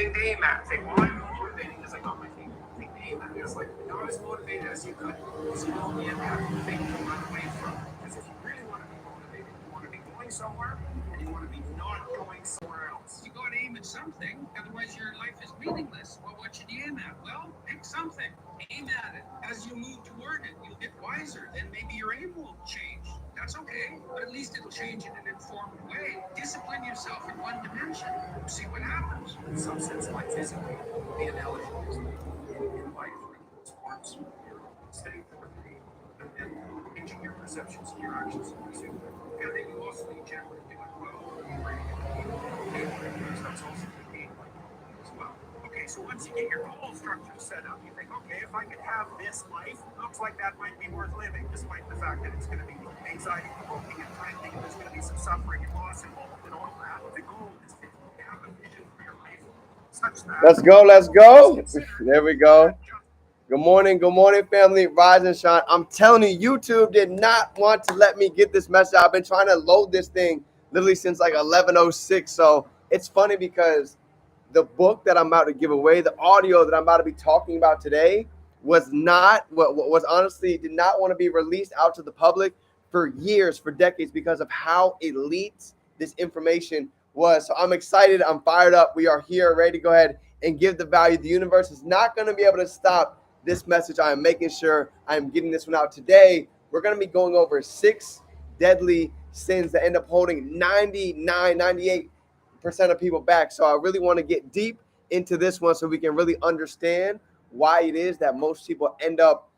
Think AMAT. Think, well, I'm motivating because I got my thing. Think AMAT. It's like not as motivated as you could. So you know the impact thing to run away from. Because if you really want to be motivated, you want to be going somewhere, and you want to be not going somewhere else. You got to aim at something, otherwise your life is meaningless. Well, what should you aim at? Well, pick something. Aim at it. As you move toward it, you'll get wiser. Then maybe your aim will change. That's okay, but at least it'll change in an informed way. Discipline yourself in one dimension. See what happens. In some sense, like physically, the analogy is in life, in sports, you're setting forth the aim and then changing your perceptions and your actions in pursuit. And then you also generally do it well. That's also the game as well. Okay, so once you get your goal structure set up, you think, okay, if I could have this life, looks like that might be worth living, despite the fact that it's going to be anxiety provoking and threatening, and there's going to be some suffering and loss involved and all that. The goal is to have a vision for your life such that. Let's go, let's go. There we go. Good morning, family. Rise and shine. I'm telling you, YouTube did not want to let me get this message. I've been trying to load this thing literally since like 11:06. So it's funny because the book that I'm about to give away, the audio that I'm about to be talking about today, was not what was honestly did not want to be released out to the public for years, for decades, because of how elite this information was. So I'm excited. I'm fired up. We are here, ready to go ahead and give the value. The universe is not going to be able to stop this message. I am making sure I am getting this one out today. We're going to be going over 6 deadly sins that end up holding 98% of people back. So I really want to get deep into this one so we can really understand why it is that most people end up,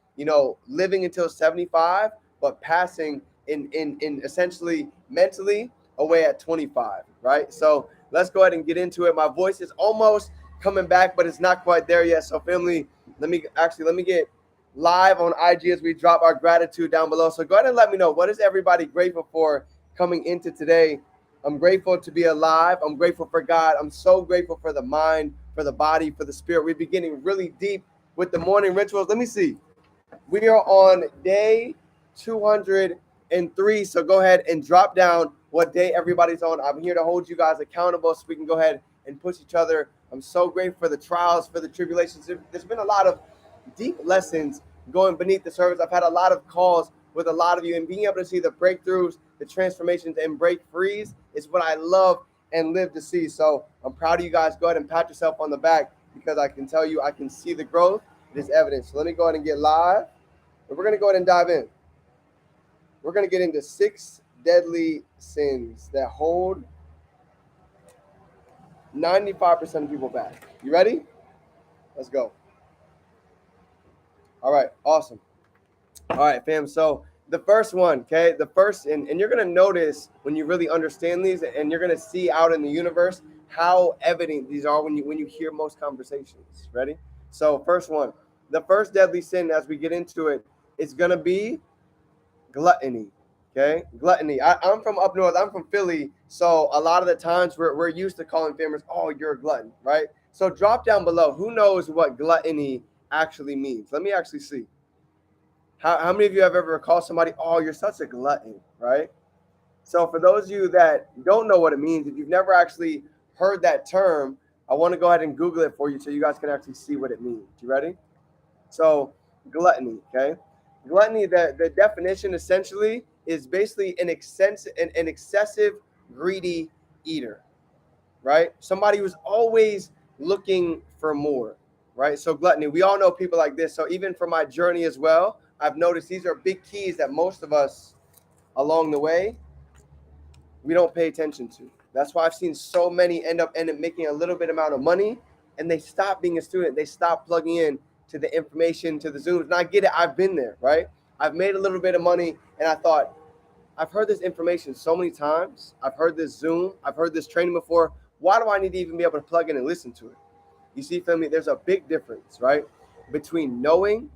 living until 75, but passing in essentially mentally away at 25, right? So let's go ahead and get into it. My voice is almost coming back, but it's not quite there yet. So family, let me get live on IG as we drop our gratitude down below. So go ahead and let me know, what is everybody grateful for coming into today? I'm grateful to be alive. I'm grateful for God. I'm so grateful for the mind, for the body, for the spirit. We're beginning really deep with the morning rituals. Let me see. We are on day 203. So go ahead and drop down what day everybody's on. I'm here to hold you guys accountable so we can go ahead and push each other. I'm so grateful for the trials, for the tribulations. There's been a lot of deep lessons going beneath the surface. I've had a lot of calls with a lot of you, and being able to see the breakthroughs, the transformations, and break frees is what I love and live to see. So I'm proud of you guys. Go ahead and pat yourself on the back, because I can tell you I can see the growth. It is evident. So let me go ahead and get live, and we're going to go ahead and dive in. We're going to get into 6 deadly sins that hold 95% of people back. You ready? Let's go. All right, awesome. All right, fam. So the first one, okay, and you're going to notice when you really understand these, and you're going to see out in the universe how evident these are when you hear most conversations. Ready? So first one, the first deadly sin, as we get into it, is going to be gluttony. Okay, gluttony. I'm from up north. I'm from Philly. So a lot of the times we're used to calling famers, oh, you're a glutton, right? So drop down below. Who knows what gluttony actually means? Let me actually see. How many of you have ever called somebody, oh, you're such a glutton, right? So for those of you that don't know what it means, if you've never actually heard that term, I want to go ahead and Google it for you so you guys can actually see what it means. You ready? So gluttony, okay? Gluttony, the definition essentially is basically an excessive greedy eater, right? Somebody who's always looking for more, right? So gluttony, we all know people like this. So even for my journey as well, I've noticed these are big keys that most of us along the way, we don't pay attention to. That's why I've seen so many end up making a little bit amount of money, and they stop being a student. They stop plugging in to the information, to the Zooms. And I get it. I've been there, right? I've made a little bit of money, and I thought, I've heard this information so many times. I've heard this Zoom. I've heard this training before. Why do I need to even be able to plug in and listen to it? You see, family, there's a big difference, right, between knowing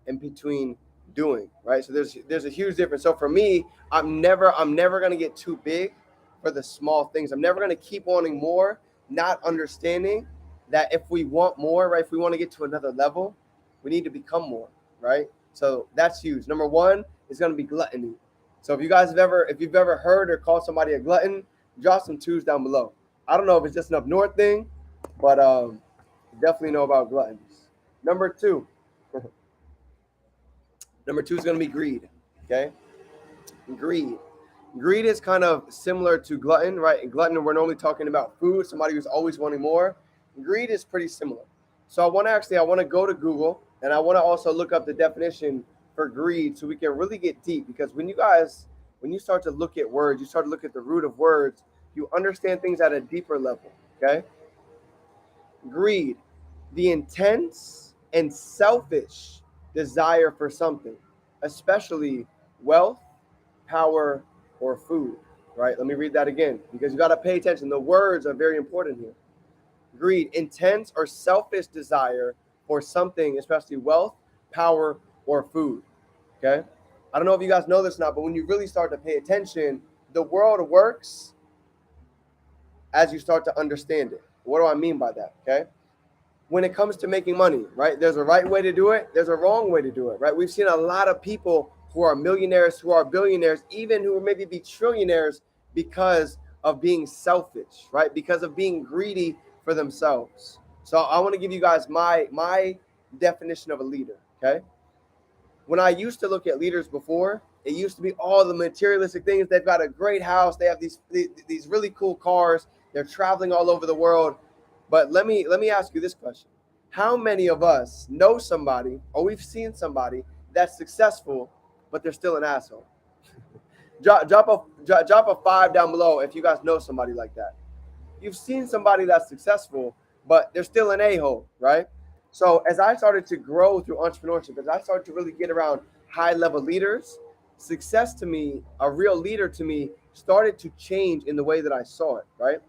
and between doing, right? So there's a huge difference. So for me, I'm never going to get too big for the small things. I'm never going to keep wanting more, not understanding that if we want more, right, if we want to get to another level, we need to become more, right? So that's huge. Number one is going to be gluttony. So if you've ever heard or called somebody a glutton, drop some twos down below. I don't know if it's just an up north thing but definitely know about gluttons. Number two, number two is going to be greed. Okay, greed. Greed is kind of similar to glutton, right? In glutton, we're normally talking about food, somebody who's always wanting more. Greed is pretty similar. So I want to go to Google and I want to also look up the definition for greed so we can really get deep. Because when you start to look at words, you start to look at the root of words, you understand things at a deeper level. Okay. Greed, the intense and selfish desire for something, especially wealth, power, or food. Right? Let me read that again because you got to pay attention. The words are very important here. Greed, intense or selfish desire for something, especially wealth, power, or food. Okay? I don't know if you guys know this or not, but when you really start to pay attention, the world works as you start to understand it. What do I mean by that? Okay? When it comes to making money, right? There's a right way to do it, there's a wrong way to do it, right? We've seen a lot of people who are millionaires, who are billionaires, even who maybe be trillionaires because of being selfish, right? Because of being greedy for themselves. So I want to give you guys my definition of a leader, okay? When I used to look at leaders before, it used to be all the materialistic things. They've got a great house, they have these really cool cars, they're traveling all over the world. But let me ask you this question. How many of us know somebody or we've seen somebody that's successful, but they're still an asshole? Drop a five down below if you guys know somebody like that. You've seen somebody that's successful, but they're still an a-hole, right? So as I started to grow through entrepreneurship, as I started to really get around high level leaders, success to me, a real leader to me, started to change in the way that I saw it, right?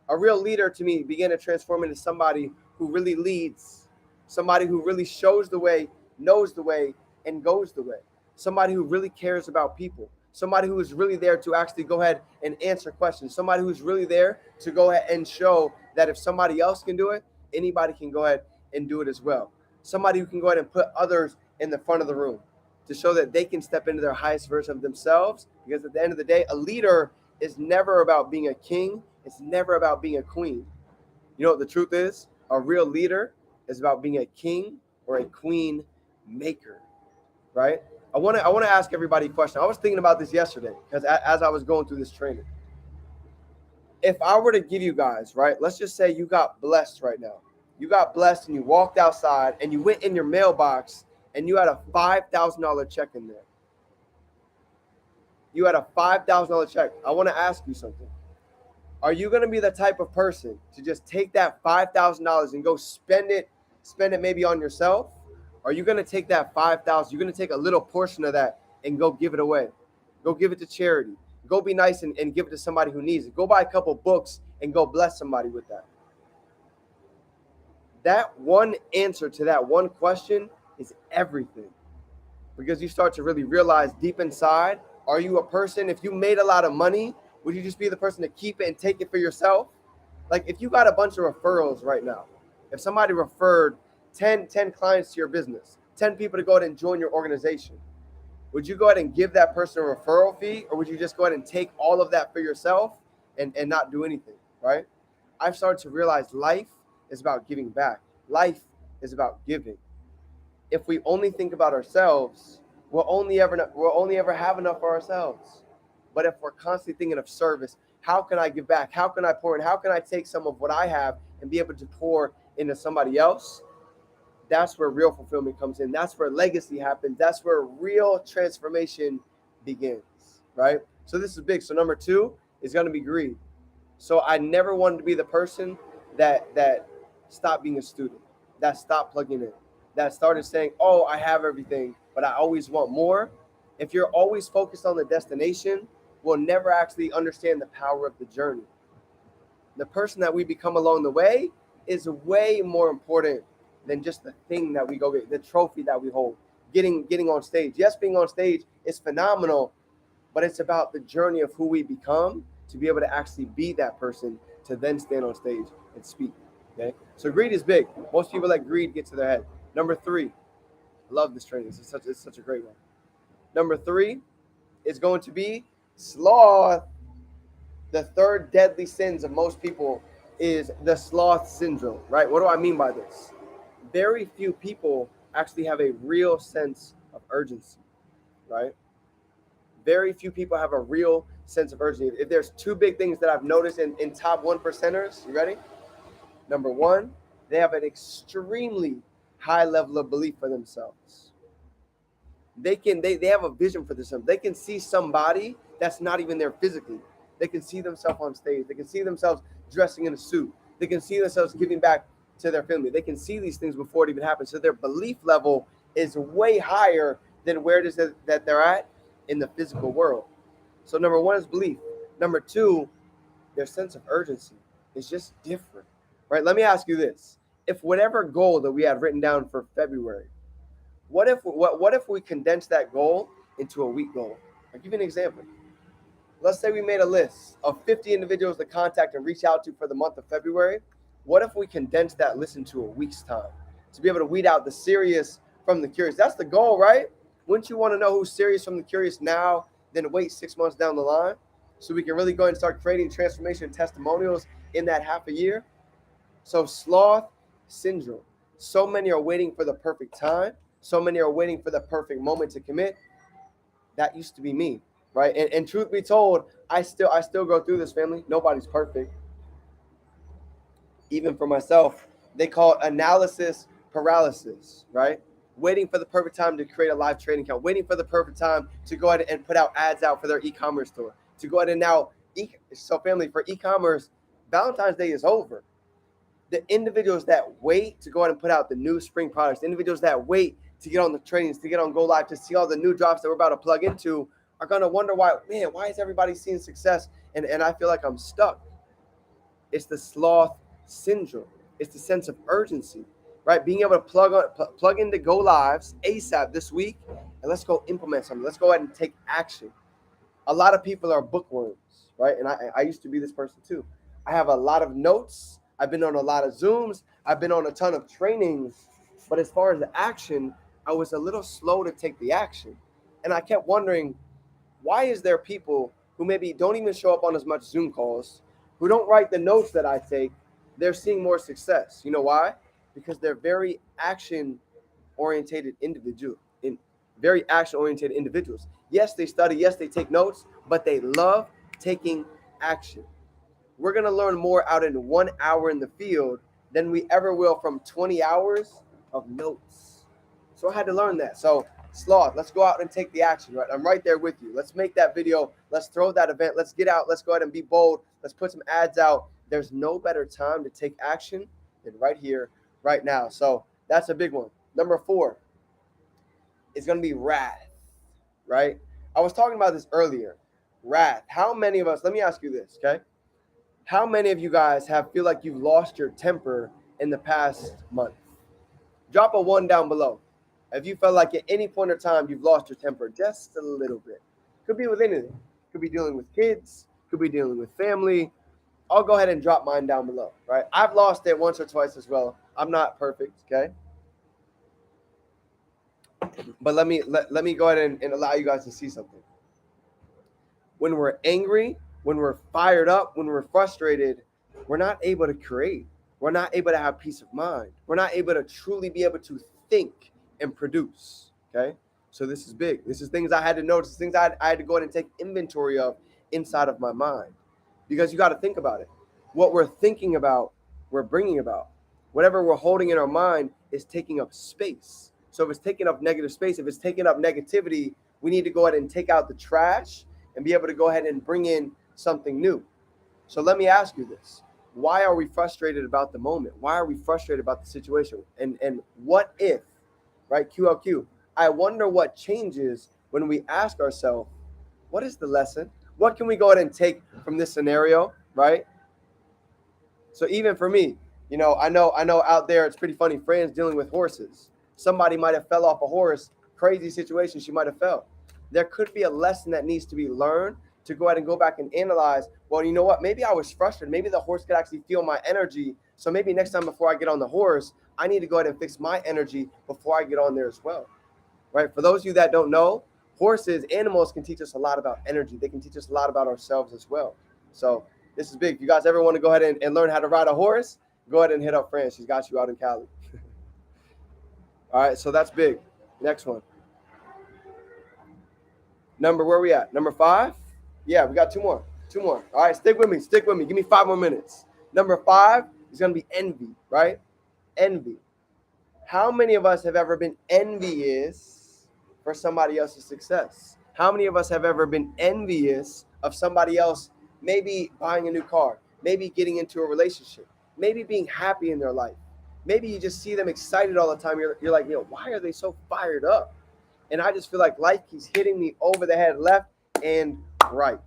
A real leader to me began to transform into somebody who really leads, somebody who really shows the way, knows the way, and goes the way. Somebody who really cares about people. Somebody who is really there to actually go ahead and answer questions. Somebody who's really there to go ahead and show that if somebody else can do it, anybody can go ahead and do it as well. Somebody who can go ahead and put others in the front of the room to show that they can step into their highest version of themselves. Because at the end of the day, a leader is never about being a king. It's never about being a queen. You know what the truth is? A real leader is about being a king or a queen maker, right? I want to ask everybody a question. I was thinking about this yesterday because as I was going through this training, if I were to give you guys, right, let's just say you got blessed right now. You got blessed and you walked outside and you went in your mailbox and you had a $5,000 check in there. You had a $5,000 check. I want to ask you something. Are you going to be the type of person to just take that $5,000 and go spend it maybe on yourself? Or are you going to take that 5,000, you're going to take a little portion of that and go give it away? Go give it to charity. Go be nice and give it to somebody who needs it. Go buy a couple books and go bless somebody with that. That one answer to that one question is everything. Because you start to really realize deep inside, are you a person, if you made a lot of money, would you just be the person to keep it and take it for yourself? Like if you got a bunch of referrals right now, if somebody referred 10 clients to your business, 10 people to go ahead and join your organization, would you go ahead and give that person a referral fee, or would you just go ahead and take all of that for yourself and not do anything, right? I've started to realize life is about giving back. Life is about giving. If we only think about ourselves, we'll only ever have enough for ourselves. But if we're constantly thinking of service, how can I give back? How can I pour in? How can I take some of what I have and be able to pour into somebody else? That's where real fulfillment comes in. That's where legacy happens. That's where real transformation begins, right? So this is big. So number two is going to be greed. So I never wanted to be the person that stopped being a student, that stopped plugging in, that started saying, "Oh, I have everything, but I always want more." If you're always focused on the destination, we'll never actually understand the power of the journey. The person that we become along the way is way more important than just the thing that we go get, the trophy that we hold, getting on stage. Yes, being on stage is phenomenal, but it's about the journey of who we become to be able to actually be that person to then stand on stage and speak. Okay, so greed is big. Most people let greed get to their head. Number three, I love this training. It's such a great one. Number three is going to be sloth. The third deadly sins of most people is the sloth syndrome, right? What do I mean by this? Very few people actually have a real sense of urgency, right? Very few people have a real sense of urgency. If there's two big things that I've noticed in top one percenters, you ready? Number one, they have an extremely high level of belief for themselves. They have a vision for themselves. They can see somebody that's not even there physically. They can see themselves on stage. They can see themselves dressing in a suit. They can see themselves giving back to their family. They can see these things before it even happens. So their belief level is way higher than where it is that they're at in the physical world. So number one is belief. Number two, their sense of urgency is just different, right? Let me ask you this: if whatever goal that we had written down for February, what if we condense that goal into a week goal? I'll give you an example. Let's say we made a list of 50 individuals to contact and reach out to for the month of February. What if we condense that list into a week's time to be able to weed out the serious from the curious? That's the goal, right? Wouldn't you want to know who's serious from the curious now than wait 6 months down the line so we can really go ahead and start creating transformation testimonials in that half a year? So sloth syndrome. So many are waiting for the perfect time. So many are waiting for the perfect moment to commit. That used to be me, right? And truth be told, I still go through this, family. Nobody's perfect. Even for myself, they call it analysis paralysis, right? Waiting for the perfect time to create a live trading account, waiting for the perfect time to go ahead and put out ads out for their e-commerce store, to go ahead and now, so family, for e-commerce, Valentine's Day is over. The individuals that wait to go ahead and put out the new spring products, the individuals that wait to get on the trainings, to get on Go Live, to see all the new drops that we're about to plug into, are going to wonder why is everybody seeing success and I feel like I'm stuck? It's the sloth syndrome. It's the sense of urgency, right? Being able to plug into Go Lives ASAP this week, and let's go implement something. Let's go ahead and take action. A lot of people are bookworms, right? And I used to be this person too. I have a lot of notes. I've been on a lot of Zooms. I've been on a ton of trainings. But as far as the action, I was a little slow to take the action. And I kept wondering, why is there people who maybe don't even show up on as much Zoom calls, who don't write the notes that I take, they're seeing more success? You know why? Because they're very action-oriented individuals. Yes, they study. Yes, they take notes, but they love taking action. We're going to learn more out in 1 hour in the field than we ever will from 20 hours of notes. So I had to learn that. So sloth, let's go out and take the action, right? I'm right there with you. Let's make that video. Let's throw that event. Let's get out. Let's go ahead and be bold. Let's put some ads out. There's no better time to take action than right here, right now. So that's a big one. Number 4 is going to be wrath, right? I was talking about this earlier. Wrath. How many of us, let me ask you this, okay? How many of you guys feel like you've lost your temper in the past month? Drop a 1 down below. If you felt like at any point in time you've lost your temper just a little bit. Could be with anything. Could be dealing with kids. Could be dealing with family. I'll go ahead and drop mine down below, right? I've lost it once or twice as well. I'm not perfect, okay? But let me go ahead and allow you guys to see something. When we're angry, when we're fired up, when we're frustrated, we're not able to create. We're not able to have peace of mind. We're not able to truly be able to think and produce, okay? So this is big. This is things I had to notice, things I had to go ahead and take inventory of inside of my mind. Because you got to think about it. What we're thinking about, we're bringing about. Whatever we're holding in our mind is taking up space. So if it's taking up negative space, if it's taking up negativity, we need to go ahead and take out the trash and be able to go ahead and bring in something new. So let me ask you this. Why are we frustrated about the moment? Why are we frustrated about the situation? And what if, right, QLQ, I wonder what changes when we ask ourselves, what is the lesson? What can we go ahead and take from this scenario, right? So even for me, you know, I know out there it's pretty funny, friends dealing with horses. Somebody might have fell off a horse, crazy situation, she might have fell. There could be a lesson that needs to be learned to go ahead and go back and analyze, well, you know what, maybe I was frustrated. Maybe the horse could actually feel my energy. So maybe next time before I get on the horse, I need to go ahead and fix my energy before I get on there as well, right? For those of you that don't know, horses, animals can teach us a lot about energy. They can teach us a lot about ourselves as well. So This is big. If you guys ever want to go ahead and learn how to ride a horse, go ahead and hit up Fran. She's got you out in Cali. All right, so that's big. Next one. Where we at? Number 5? Yeah, we got 2 more. 2 more. All right, stick with me. Stick with me. Give me 5 more minutes. Number 5 is going to be envy, right? Envy. How many of us have ever been envious for somebody else's success? How many of us have ever been envious of somebody else maybe buying a new car, maybe getting into a relationship, maybe being happy in their life? Maybe you just see them excited all the time. You're like, why are they so fired up? And I just feel like life keeps hitting me over the head left and right.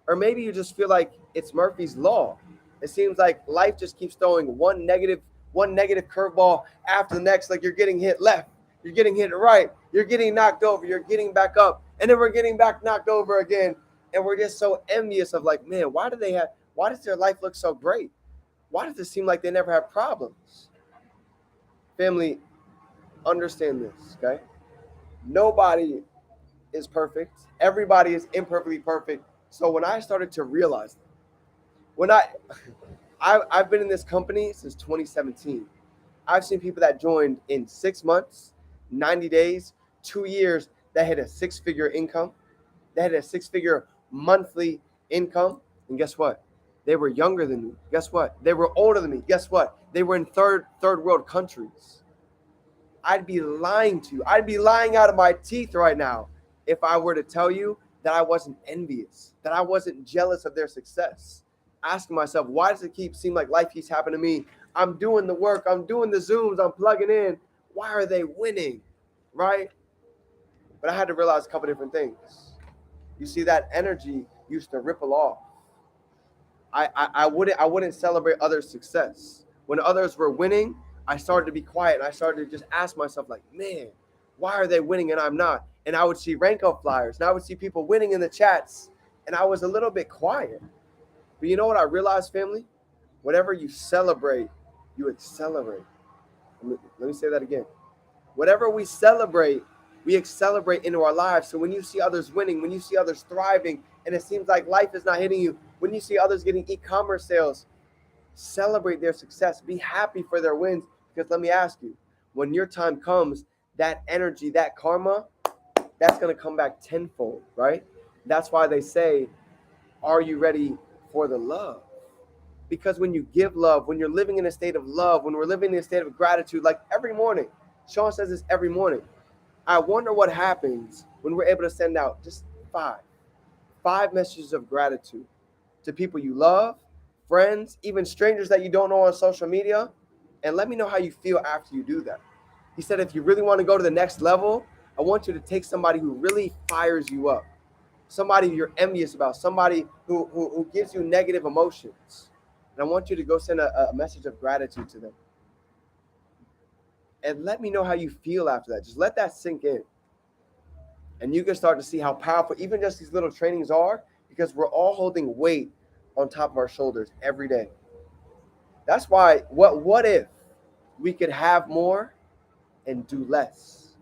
Or maybe you just feel like it's Murphy's Law. It seems like life just keeps throwing one negative curveball after the next. Like you're getting hit left, you're getting hit right, you're getting knocked over, you're getting back up, and then we're getting back knocked over again. And we're just so envious of like, man, why does their life look so great? Why does it seem like they never have problems? Family, understand this, okay? Nobody is perfect. Everybody is imperfectly perfect. So when I started to realize that, when I've been in this company since 2017. I've seen people that joined in 6 months, 90 days, 2 years that had a 6-figure income, that had a 6-figure monthly income. And guess what? They were younger than me. Guess what? They were older than me. Guess what? They were in third world countries. I'd be lying to you. I'd be lying out of my teeth right now if I were to tell you that I wasn't envious, that I wasn't jealous of their success. Asking myself, why does it seem like life keeps happening to me? I'm doing the work. I'm doing the Zooms. I'm plugging in. Why are they winning? Right? But I had to realize a couple different things. You see, that energy used to ripple off. I wouldn't celebrate others' success. When others were winning, I started to be quiet and I started to just ask myself, like, man, why are they winning and I'm not? And I would see Ranko flyers and I would see people winning in the chats and I was a little bit quiet. But you know what I realized, family? Whatever you celebrate, you accelerate. Let me say that again. Whatever we celebrate, we accelerate into our lives. So when you see others winning, when you see others thriving, and it seems like life is not hitting you, when you see others getting e-commerce sales, celebrate their success. Be happy for their wins. Because let me ask you, when your time comes, that energy, that karma, that's going to come back tenfold, right? That's why they say, are you ready for the love? Because when you give love, when you're living in a state of love, when we're living in a state of gratitude, like every morning, Sean says this every morning, I wonder what happens when we're able to send out just five messages of gratitude to people you love, friends, even strangers that you don't know on social media, and let me know how you feel after you do that. He said, if you really want to go to the next level, I want you to take somebody who really fires you up, somebody you're envious about, somebody who gives you negative emotions. And I want you to go send a message of gratitude to them. And let me know how you feel after that. Just let that sink in. And you can start to see how powerful even just these little trainings are, because we're all holding weight on top of our shoulders every day. That's why, what if we could have more and do less?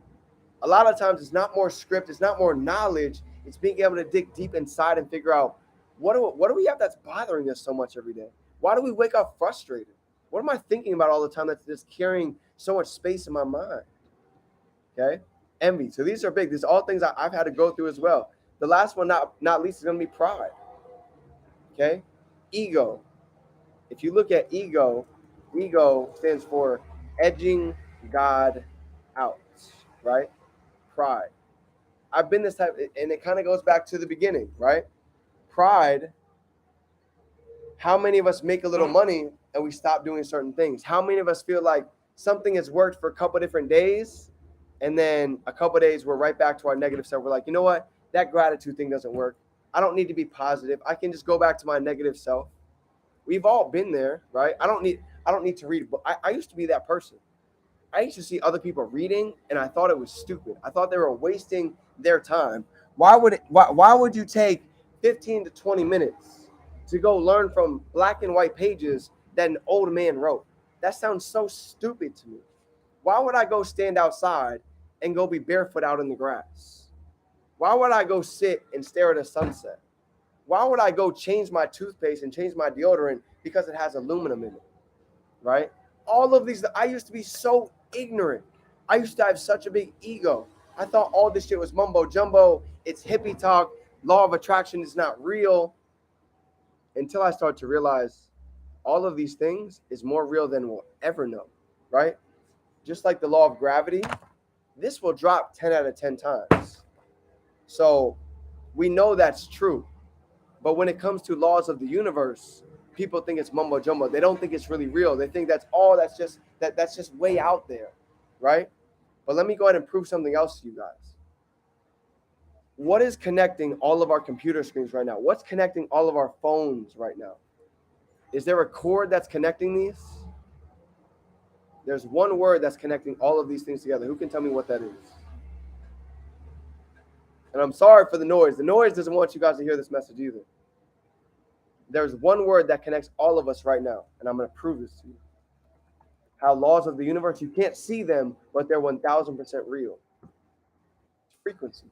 A lot of times it's not more script, it's not more knowledge, it's being able to dig deep inside and figure out what do we have that's bothering us so much every day? Why do we wake up frustrated? What am I thinking about all the time that's just carrying so much space in my mind? Okay? Envy. So these are big. These are all things I've had to go through as well. The last one, not least, is going to be pride. Okay? Ego. If you look at ego stands for edging God out, right? Pride. I've been this type, and it kind of goes back to the beginning, right? Pride. How many of us make a little money and we stop doing certain things? How many of us feel like something has worked for a couple different days, and then a couple days we're right back to our negative self? We're like, you know what? That gratitude thing doesn't work. I don't need to be positive. I can just go back to my negative self. We've all been there, right? I don't need to read. But I used to be that person. I used to see other people reading, and I thought it was stupid. I thought they were wasting their time. Why would you take 15 to 20 minutes to go learn from black and white pages that an old man wrote? That sounds so stupid to me. Why would I go stand outside and go be barefoot out in the grass? Why would I go sit and stare at a sunset? Why would I go change my toothpaste and change my deodorant because it has aluminum in it, right? All of these, I used to be so ignorant. I used to have such a big ego. I thought all this shit was mumbo jumbo. It's hippie talk. Law of attraction is not real. Until I start to realize all of these things is more real than we'll ever know, right? Just like the law of gravity, this will drop 10 out of 10 times. So we know that's true. But when it comes to laws of the universe, people think it's mumbo jumbo. They don't think it's really real. They think that's just way out there, right? But let me go ahead and prove something else to you guys. What is connecting all of our computer screens right now? What's connecting all of our phones right now? Is there a cord that's connecting these? There's one word that's connecting all of these things together. Who can tell me what that is? And I'm sorry for the noise. The noise doesn't want you guys to hear this message either. There's one word that connects all of us right now, and I'm going to prove this to you. How laws of the universe, you can't see them, but they're 1000% real. It's frequency.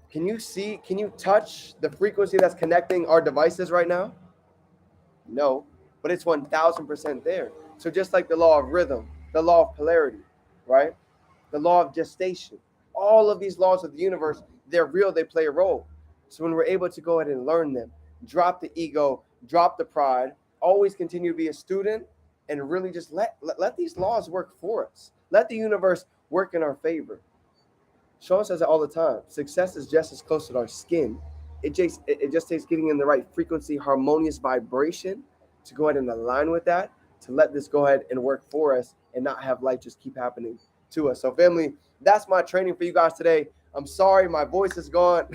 Can you touch the frequency that's connecting our devices right now? No, but it's 1000% there. So just like the law of rhythm, the law of polarity, right? The law of gestation, all of these laws of the universe, they're real, they play a role. So when we're able to go ahead and learn them, drop the ego, drop the pride, always continue to be a student, and really just let these laws work for us. Let the universe work in our favor. Sean says it all the time. Success is just as close to our skin. It just takes getting in the right frequency, harmonious vibration to go ahead and align with that, to let this go ahead and work for us and not have life just keep happening to us. So family, that's my training for you guys today. I'm sorry, my voice is gone.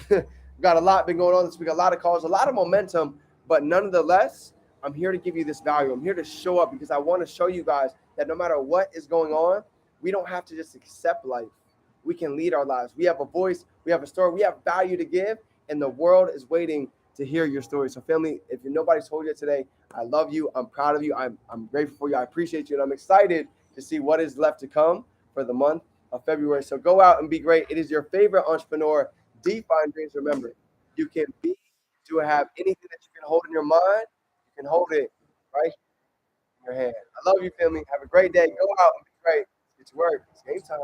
Got a lot been going on this week, a lot of calls, a lot of momentum, but nonetheless, I'm here to give you this value. I'm here to show up because I want to show you guys that no matter what is going on, we don't have to just accept life. We can lead our lives. We have a voice, we have a story, we have value to give, and the world is waiting to hear your story. So family, if nobody's told you today, I love you. I'm proud of you. I'm grateful for you. I appreciate you. And I'm excited to see what is left to come for the month of February. So go out and be great. It is your favorite entrepreneur, Define Dreams. Remember, you can be, to have anything that you can hold in your mind, you can hold it right in your hand. I love you, family. Have a great day. Go out and be great. Get to work. It's game time.